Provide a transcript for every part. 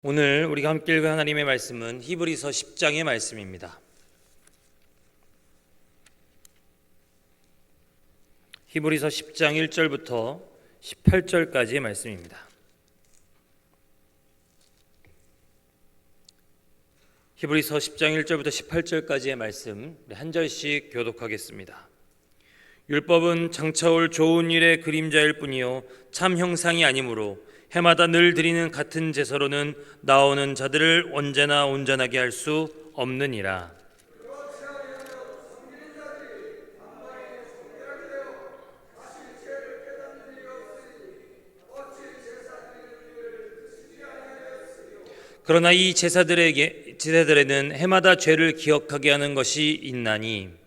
오늘 우리가 함께 읽을 하나님의 말씀은 히브리서 10장의 말씀입니다. 히브리서 10장 1절부터 18절까지의 말씀입니다. 히브리서 10장 1절부터 18절까지의 말씀 한 절씩 교독하겠습니다. 율법은 장차올 좋은 일의 그림자일 뿐이요 참 형상이 아니므로 해마다 늘 드리는 같은 제사로는 나오는 자들을 언제나 온전하게 할 수 없느니라. 그러나 이 제사들에는 해마다 죄를 기억하게 하는 것이 있나니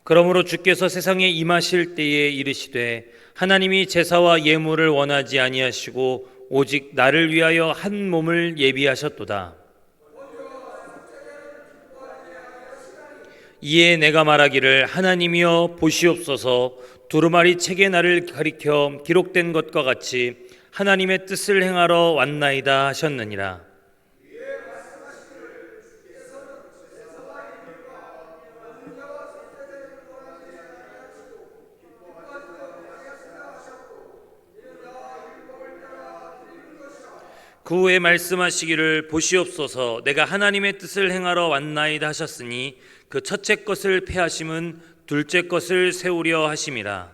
그러므로 주께서 세상에 임하실 때에 이르시되 하나님이 제사와 예물을 원하지 아니하시고 오직 나를 위하여 한 몸을 예비하셨도다. 이에 내가 말하기를 하나님이여 보시옵소서 두루마리 책에 나를 가리켜 기록된 것과 같이 하나님의 뜻을 행하러 왔나이다 하셨느니라. 그 후에 말씀하시기를 보시옵소서 내가 하나님의 뜻을 행하러 왔나이다 하셨으니 그 첫째 것을 폐하심은 둘째 것을 세우려 하심이라.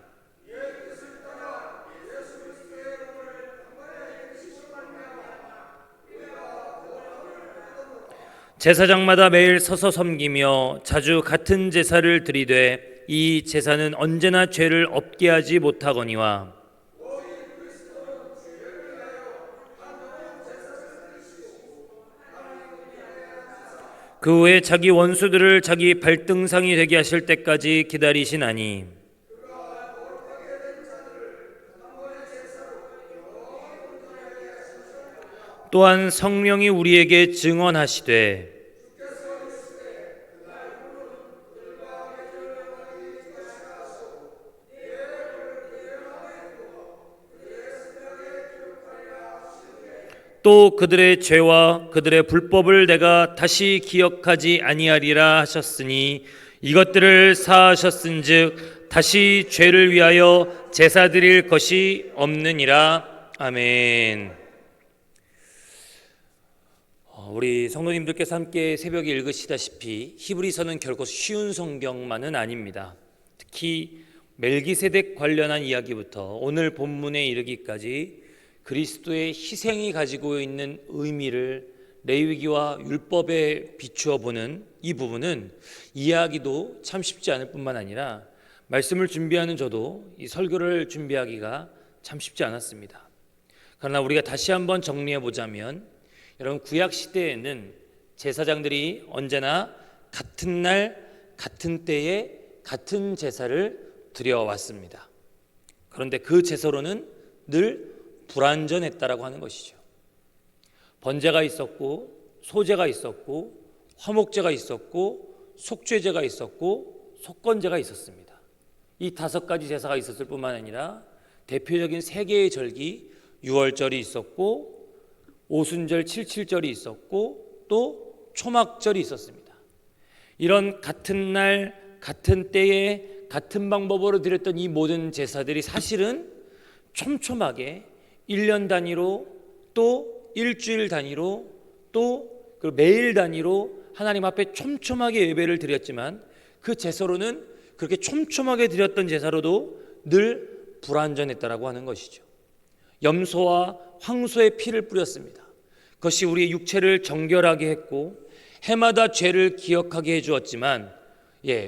제사장마다 매일 서서 섬기며 자주 같은 제사를 드리되 이 제사는 언제나 죄를 없게 하지 못하거니와 그 후에 자기 원수들을 자기 발등상이 되게 하실 때까지 기다리시나니 또한 성령이 우리에게 증언하시되 또 그들의 죄와 그들의 불법을 내가 다시 기억하지 아니하리라 하셨으니 이것들을 사하셨은즉 다시 죄를 위하여 제사 드릴 것이 없느니라. 아멘. 우리 성도님들께서 함께 새벽에 읽으시다시피 히브리서는 결코 쉬운 성경만은 아닙니다. 특히 멜기세덱 관련한 이야기부터 오늘 본문에 이르기까지 그리스도의 희생이 가지고 있는 의미를 레위기와 율법에 비추어 보는 이 부분은 이해하기도 참 쉽지 않을 뿐만 아니라 말씀을 준비하는 저도 이 설교를 준비하기가 참 쉽지 않았습니다. 그러나 우리가 다시 한번 정리해 보자면 여러분 구약 시대에는 제사장들이 언제나 같은 날 같은 때에 같은 제사를 드려왔습니다. 그런데 그 제사로는 늘 불완전했다라고 하는 것이죠. 번제가 있었고 소제가 있었고 화목제가 있었고 속죄제가 있었고 속건제가 있었습니다. 이 5가지 제사가 있었을 뿐만 아니라 대표적인 3개의 절기 유월절이 있었고 오순절 77절이 있었고 또 초막절이 있었습니다. 이런 같은 날 같은 때에 같은 방법으로 드렸던 이 모든 제사들이 사실은 촘촘하게 1년 단위로 또 일주일 단위로 또 매일 단위로 하나님 앞에 촘촘하게 예배를 드렸지만 그 제사로는 그렇게 촘촘하게 드렸던 제사로도 늘 불완전했다라고 하는 것이죠. 염소와 황소의 피를 뿌렸습니다. 그것이 우리의 육체를 정결하게 했고 해마다 죄를 기억하게 해주었지만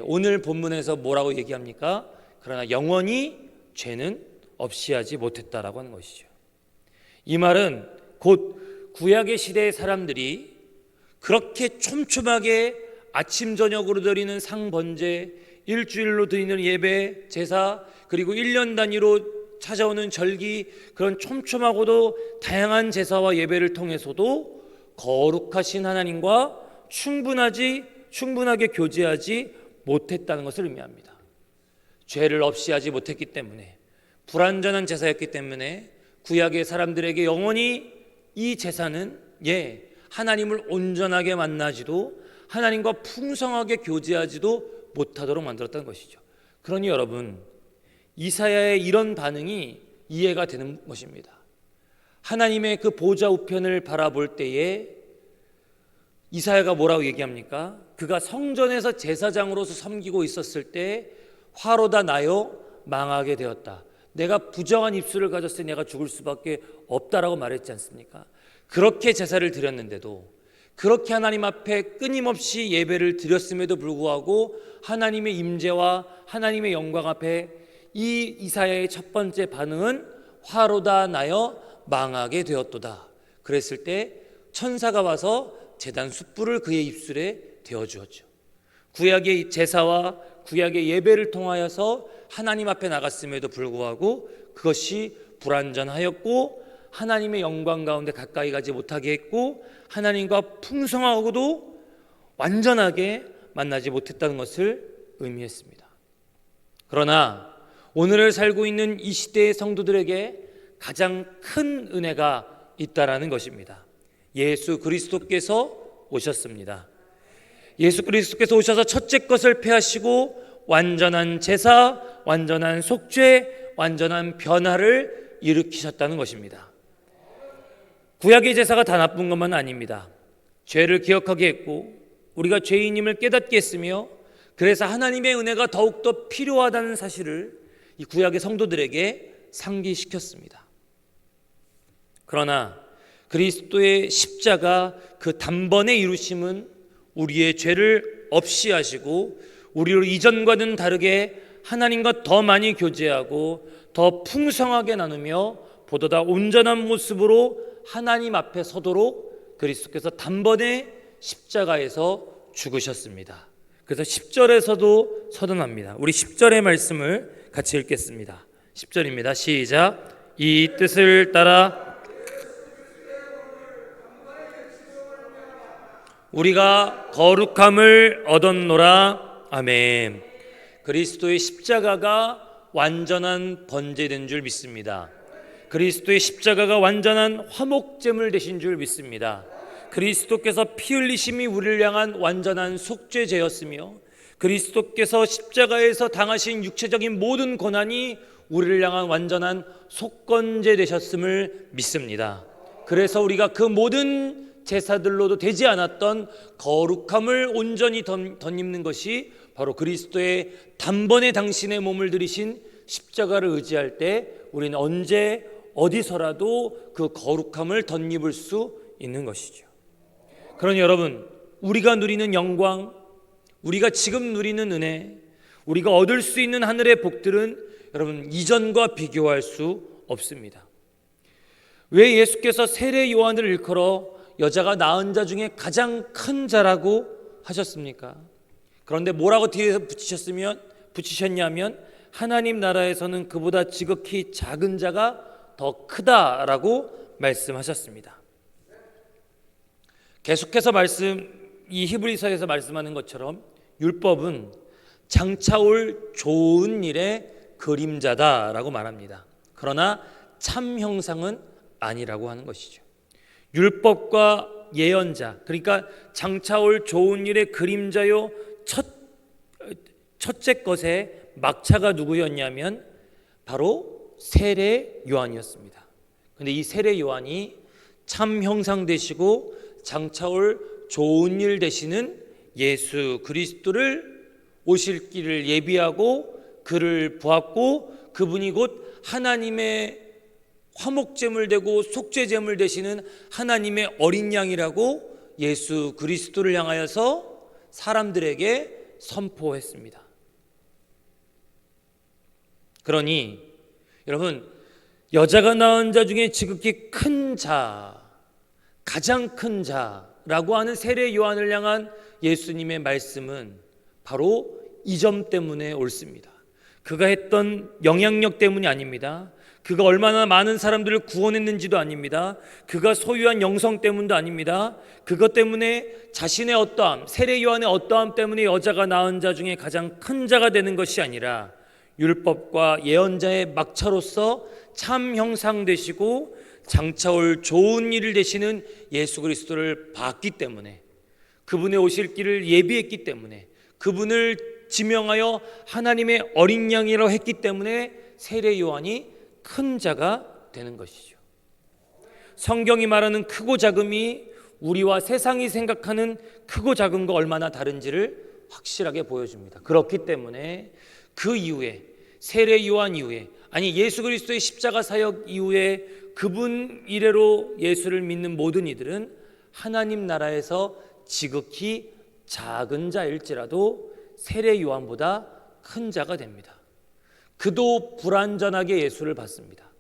오늘 본문에서 뭐라고 얘기합니까? 그러나 영원히 죄는 없이 하지 못했다라고 하는 것이죠. 이 말은 곧 구약의 시대의 사람들이 그렇게 촘촘하게 아침 저녁으로 드리는 상번제, 일주일로 드리는 예배, 제사, 그리고 1년 단위로 찾아오는 절기, 그런 촘촘하고도 다양한 제사와 예배를 통해서도 거룩하신 하나님과 충분하게 교제하지 못했다는 것을 의미합니다. 죄를 없이 하지 못했기 때문에 불완전한 제사였기 때문에 구약의 사람들에게 영원히 이 제사는 하나님을 온전하게 만나지도 하나님과 풍성하게 교제하지도 못하도록 만들었다는 것이죠. 그러니 여러분, 이사야의 이런 반응이 이해가 되는 것입니다. 하나님의 그 보좌 우편을 바라볼 때에 이사야가 뭐라고 얘기합니까? 그가 성전에서 제사장으로서 섬기고 있었을 때 화로다 나여 망하게 되었다. 내가 부정한 입술을 가졌으니 내가 죽을 수밖에 없다라고 말했지 않습니까? 그렇게 제사를 드렸는데도, 그렇게 하나님 앞에 끊임없이 예배를 드렸음에도 불구하고 하나님의 임재와 하나님의 영광 앞에 이 이사야의 첫 번째 반응은 화로다 나여 망하게 되었도다. 그랬을 때 천사가 와서 제단 숯불을 그의 입술에 대어 주었죠. 구약의 제사와 구약의 예배를 통하여서 하나님 앞에 나갔음에도 불구하고 그것이 불완전하였고 하나님의 영광 가운데 가까이 가지 못하게 했고 하나님과 풍성하고도 완전하게 만나지 못했다는 것을 의미했습니다. 그러나 오늘을 살고 있는 이 시대의 성도들에게 가장 큰 은혜가 있다라는 것입니다. 예수 그리스도께서 오셨습니다. 예수 그리스도께서 오셔서 첫째 것을 폐하시고 완전한 제사, 완전한 속죄, 완전한 변화를 일으키셨다는 것입니다. 구약의 제사가 다 나쁜 것만 아닙니다. 죄를 기억하게 했고 우리가 죄인임을 깨닫게 했으며 그래서 하나님의 은혜가 더욱더 필요하다는 사실을 이 구약의 성도들에게 상기시켰습니다. 그러나 그리스도의 십자가 그 단번에 이루심은 우리의 죄를 없이 하시고 우리로 이전과는 다르게 하나님과 더 많이 교제하고 더 풍성하게 나누며 보다 온전한 모습으로 하나님 앞에 서도록 그리스도께서 단번에 십자가에서 죽으셨습니다. 그래서 10절에서도 서둔합니다. 우리 10절의 말씀을 같이 읽겠습니다. 10절입니다. 시작. 이 뜻을 따라 우리가 거룩함을 얻었노라. 아멘. 그리스도의 십자가가 완전한 번제된 줄 믿습니다. 그리스도의 십자가가 완전한 화목제물 되신 줄 믿습니다. 그리스도께서 피 흘리심이 우리를 향한 완전한 속죄제였으며 그리스도께서 십자가에서 당하신 육체적인 모든 고난이 우리를 향한 완전한 속건제 되셨음을 믿습니다. 그래서 우리가 그 모든 제사들로도 되지 않았던 거룩함을 온전히 덧입는 것이 바로 그리스도의 단번에 당신의 몸을 들이신 십자가를 의지할 때 우리는 언제 어디서라도 그 거룩함을 덧입을 수 있는 것이죠. 그러니 여러분, 우리가 누리는 영광, 우리가 지금 누리는 은혜, 우리가 얻을 수 있는 하늘의 복들은 여러분 이전과 비교할 수 없습니다. 왜 예수께서 세례 요한을 일컬어 여자가 낳은 자 중에 가장 큰 자라고 하셨습니까? 그런데 뭐라고 뒤에서 붙이셨냐면 하나님 나라에서는 그보다 지극히 작은 자가 더 크다라고 말씀하셨습니다. 계속해서 이 히브리서에서 말씀하는 것처럼 율법은 장차올 좋은 일의 그림자다라고 말합니다. 그러나 참 형상은 아니라고 하는 것이죠. 율법과 예언자, 그러니까 장차올 좋은 일의 그림자요 첫째 것의 막차가 누구였냐면 바로 세례 요한이었습니다. 그런데 이 세례 요한이 참 형상 되시고 장차올 좋은 일 되시는 예수 그리스도를 오실 길을 예비하고 그를 보았고 그분이 곧 하나님의 화목제물 되고 속죄제물 되시는 하나님의 어린 양이라고 예수 그리스도를 향하여서 사람들에게 선포했습니다. 그러니 여러분, 여자가 낳은 자 중에 지극히 큰 자, 가장 큰 자라고 하는 세례 요한을 향한 예수님의 말씀은 바로 이 점 때문에 옳습니다. 그가 했던 영향력 때문이 아닙니다. 그가 얼마나 많은 사람들을 구원했는지도 아닙니다. 그가 소유한 영성 때문도 아닙니다. 그것 때문에 자신의 어떠함, 세례 요한의 어떠함 때문에 여자가 낳은 자 중에 가장 큰 자가 되는 것이 아니라 율법과 예언자의 막차로서 참 형상 되시고 장차올 좋은 일을 되시는 예수 그리스도를 봤기 때문에, 그분의 오실 길을 예비했기 때문에, 그분을 지명하여 하나님의 어린 양이라고 했기 때문에 세례 요한이 큰 자가 되는 것이죠. 성경이 말하는 크고 작음이 우리와 세상이 생각하는 크고 작은 거 얼마나 다른지를 확실하게 보여줍니다. 그렇기 때문에 그 이후에, 세례 요한 이후에, 아니 예수 그리스도의 십자가 사역 이후에 그분 이래로 예수를 믿는 모든 이들은 하나님 나라에서 지극히 작은 자일지라도 세례 요한보다 큰 자가 됩니다. 그도 불완전하게 예수를 봤습니다.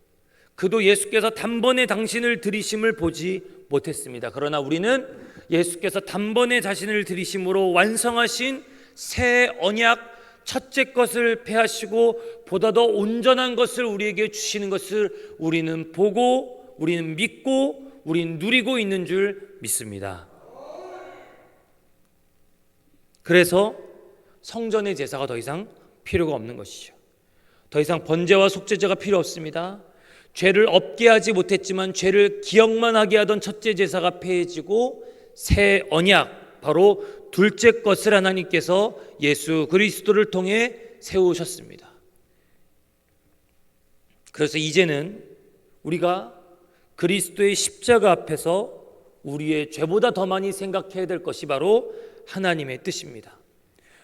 그도 예수께서 단번에 당신을 들이심을 보지 못했습니다. 그러나 우리는 예수께서 단번에 자신을 들이심으로 완성하신 새 언약, 첫째 것을 폐하시고 보다 더 온전한 것을 우리에게 주시는 것을 우리는 보고, 우리는 믿고, 우리는 누리고 있는 줄 믿습니다. 그래서 성전의 제사가 더 이상 필요가 없는 것이죠. 더 이상 번제와 속죄제가 필요 없습니다. 죄를 없게 하지 못했지만 죄를 기억만 하게 하던 첫째 제사가 폐해지고 새 언약, 바로 둘째 것을 하나님께서 예수 그리스도를 통해 세우셨습니다. 그래서 이제는 우리가 그리스도의 십자가 앞에서 우리의 죄보다 더 많이 생각해야 될 것이 바로 하나님의 뜻입니다.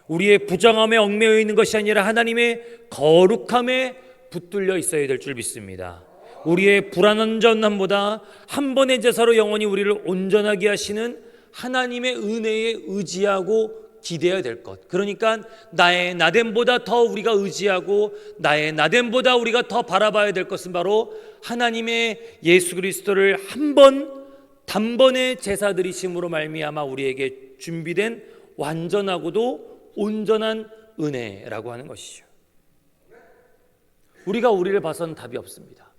우리의 부정함에 얽매여 있는 것이 아니라 하나님의 거룩함에 붙들려 있어야 될 줄 믿습니다. 우리의 불완전함보다 한 번의 제사로 영원히 우리를 온전하게 하시는 하나님의 은혜에 의지하고 기대어야 될 것, 그러니까 나의 나됨보다 더 우리가 의지하고 나의 나됨보다 우리가 더 바라봐야 될 것은 바로 하나님의 예수 그리스도를 한 번 단번에 제사 드리심으로 말미암아 우리에게 준비된 완전하고도 온전한 은혜라고 하는 것이죠. 우리가 우리를 봐서는 답이 없습니다.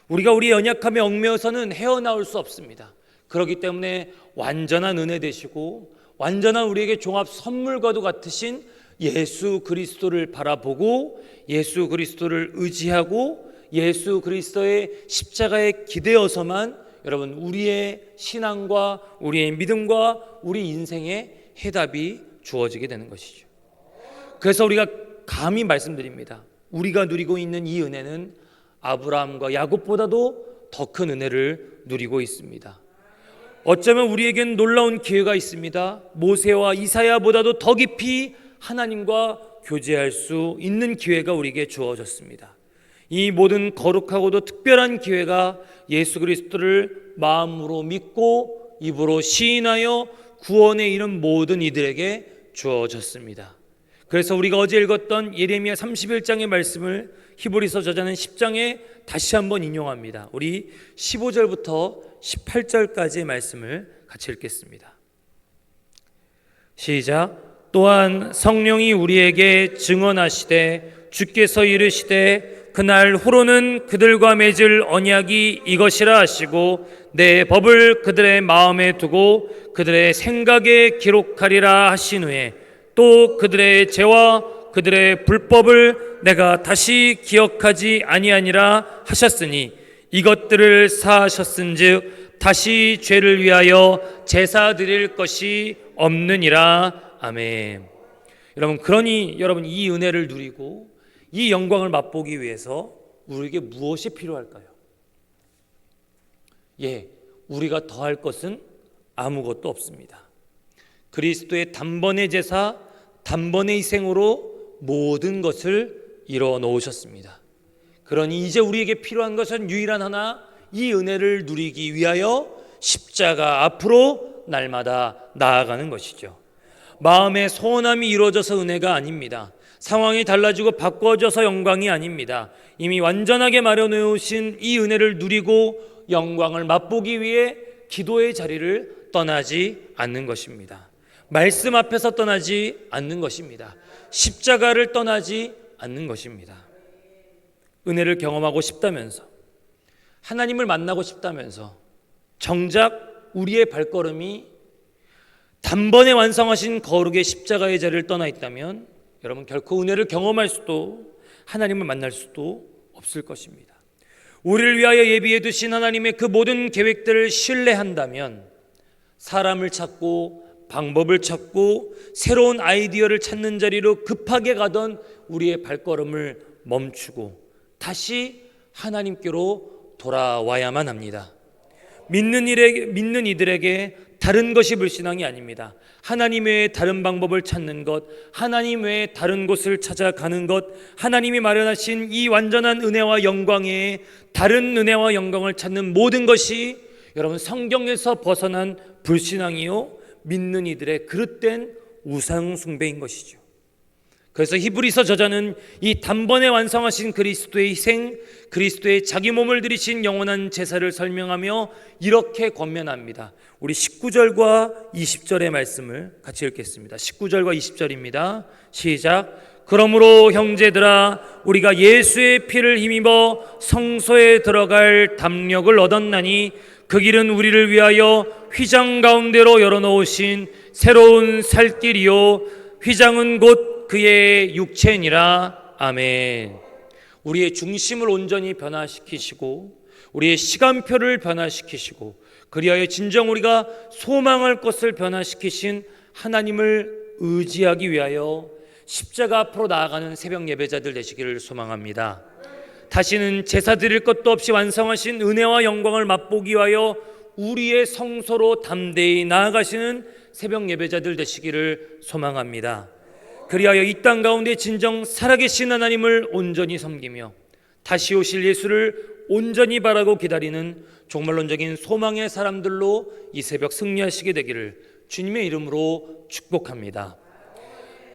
우리가 우리의 연약함에 얽매여서는 헤어나올 수 없습니다. 그렇기 때문에 완전한 은혜 되시고 완전한 우리에게 종합 선물과도 같으신 예수 그리스도를 바라보고 예수 그리스도를 의지하고 예수 그리스도의 십자가에 기대어서만 여러분 우리의 신앙과 우리의 믿음과 우리 인생의 해답이 주어지게 되는 것이죠. 그래서 우리가 감히 말씀드립니다. 우리가 누리고 있는 이 은혜는 아브라함과 야곱보다도 더 큰 은혜를 누리고 있습니다. 어쩌면 우리에겐 놀라운 기회가 있습니다. 모세와 이사야보다도 더 깊이 하나님과 교제할 수 있는 기회가 우리에게 주어졌습니다. 이 모든 거룩하고도 특별한 기회가 예수 그리스도를 마음으로 믿고 입으로 시인하여 구원에 이른 모든 이들에게 주어졌습니다. 그래서 우리가 어제 읽었던 예레미야 31장의 말씀을 히브리서 저자는 10장에 다시 한번 인용합니다. 우리 15절부터 18절까지의 말씀을 같이 읽겠습니다. 시작. 또한 성령이 우리에게 증언하시되 주께서 이르시되 그날 후로는 그들과 맺을 언약이 이것이라 하시고 내 법을 그들의 마음에 두고 그들의 생각에 기록하리라 하신 후에 또 그들의 죄와 그들의 불법을 내가 다시 기억하지 아니하니라 하셨으니 이것들을 사하셨은즉 다시 죄를 위하여 제사 드릴 것이 없느니라. 아멘. 여러분, 그러니 여러분 이 은혜를 누리고 이 영광을 맛보기 위해서 우리에게 무엇이 필요할까요? 우리가 더할 것은 아무것도 없습니다. 그리스도의 단번의 제사, 단번의 희생으로 모든 것을 이루어 놓으셨습니다. 그러니 이제 우리에게 필요한 것은 유일한 하나, 이 은혜를 누리기 위하여 십자가 앞으로 날마다 나아가는 것이죠. 마음의 소원함이 이루어져서 은혜가 아닙니다. 상황이 달라지고 바꿔져서 영광이 아닙니다. 이미 완전하게 마련해오신 이 은혜를 누리고 영광을 맛보기 위해 기도의 자리를 떠나지 않는 것입니다. 말씀 앞에서 떠나지 않는 것입니다. 십자가를 떠나지 않는 것입니다. 은혜를 경험하고 싶다면서, 하나님을 만나고 싶다면서 정작 우리의 발걸음이 단번에 완성하신 거룩의 십자가의 자리를 떠나 있다면 여러분 결코 은혜를 경험할 수도 하나님을 만날 수도 없을 것입니다. 우리를 위하여 예비해 두신 하나님의 그 모든 계획들을 신뢰한다면 사람을 찾고 방법을 찾고 새로운 아이디어를 찾는 자리로 급하게 가던 우리의 발걸음을 멈추고 다시 하나님께로 돌아와야만 합니다. 믿는 이들에게 다른 것이 불신앙이 아닙니다. 하나님 외에 다른 방법을 찾는 것, 하나님 외에 다른 곳을 찾아가는 것, 하나님이 마련하신 이 완전한 은혜와 영광에 다른 은혜와 영광을 찾는 모든 것이 여러분 성경에서 벗어난 불신앙이요 믿는 이들의 그릇된 우상 숭배인 것이죠. 그래서 히브리서 저자는 이 단번에 완성하신 그리스도의 희생, 그리스도의 자기 몸을 들이신 영원한 제사를 설명하며 이렇게 권면합니다. 우리 19절과 20절의 말씀을 같이 읽겠습니다. 19절과 20절입니다. 시작. 그러므로 형제들아 우리가 예수의 피를 힘입어 성소에 들어갈 담력을 얻었나니 그 길은 우리를 위하여 휘장 가운데로 열어놓으신 새로운 살 길이요 휘장은 곧 그의 육체니라. 아멘. 우리의 중심을 온전히 변화시키시고 우리의 시간표를 변화시키시고 그리하여 진정 우리가 소망할 것을 변화시키신 하나님을 의지하기 위하여 십자가 앞으로 나아가는 새벽 예배자들 되시기를 소망합니다. 다시는 제사 드릴 것도 없이 완성하신 은혜와 영광을 맛보기 위하여 우리의 성소로 담대히 나아가시는 새벽 예배자들 되시기를 소망합니다. 그리하여 이 땅 가운데 진정 살아계신 하나님을 온전히 섬기며 다시 오실 예수를 온전히 바라고 기다리는 종말론적인 소망의 사람들로 이 새벽 승리하시게 되기를 주님의 이름으로 축복합니다.